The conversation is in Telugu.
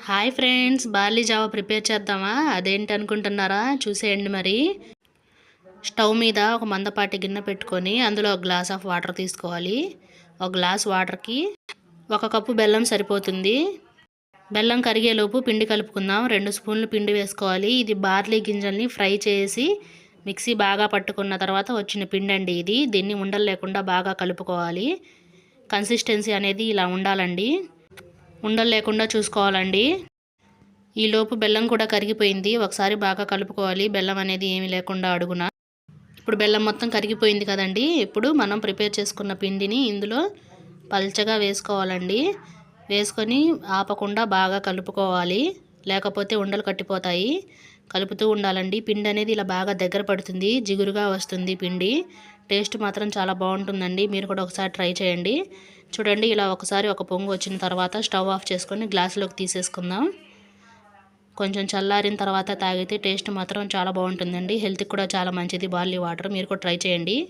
Hi friends, barley Java prepare చేద్దామా? అదేంటి అనుకుంటున్నారా? చూసేయండి మరి. స్టవ్ మీద ఒక మందపాటి గిన్నె పెట్టుకొని అందులో ఒక గ్లాస్ ఆఫ్ వాటర్ తీసుకోవాలి. ఒక గ్లాస్ వాటర్కి 1 కప్పు బెల్లం సరిపోతుంది. బెల్లం కరిగేలోపు పిండి కలుపుకుందాం. 2 స్పూన్లు పిండి వేసుకోవాలి. ఇది బార్లీ గింజల్ని ఫ్రై చేసి మిక్సీ బాగా పట్టుకున్న తర్వాత వచ్చిన పిండి అండి ఇది. దీన్ని ఉండలు లేకుండా బాగా కలుపుకోవాలి. కన్సిస్టెన్సీ అనేది ఇలా ఉండాలండి. ఉండలు లేకుండా చూసుకోవాలండి. ఈలోపు బెల్లం కూడా కరిగిపోయింది. ఒకసారి బాగా కలుపుకోవాలి, బెల్లం అనేది ఏమీ లేకుండా అడుగున. ఇప్పుడు బెల్లం మొత్తం కరిగిపోయింది కదండి. ఇప్పుడు మనం ప్రిపేర్ చేసుకున్న పిండిని ఇందులో పల్చగా వేసుకోవాలండి. వేసుకొని ఆపకుండా బాగా కలుపుకోవాలి, లేకపోతే ఉండలు కట్టిపోతాయి. కలుపుతూ ఉండాలండి. పిండి అనేది ఇలా బాగా దగ్గర పడుతుంది, జిగురుగా వస్తుంది పిండి. టేస్ట్ మాత్రం చాలా బాగుంటుందండి. మీరు కూడా ఒకసారి ట్రై చేయండి. చూడండి, ఇలా ఒకసారి ఒక పొంగు వచ్చిన తర్వాత స్టవ్ ఆఫ్ చేసుకొని గ్లాసులోకి తీసేసుకుందాం. కొంచెం చల్లారిన తర్వాత తాగితే టేస్ట్ మాత్రం చాలా బాగుంటుందండి. హెల్త్కి కూడా చాలా మంచిది బార్లీ వాటర్. మీరు కూడా ట్రై చేయండి.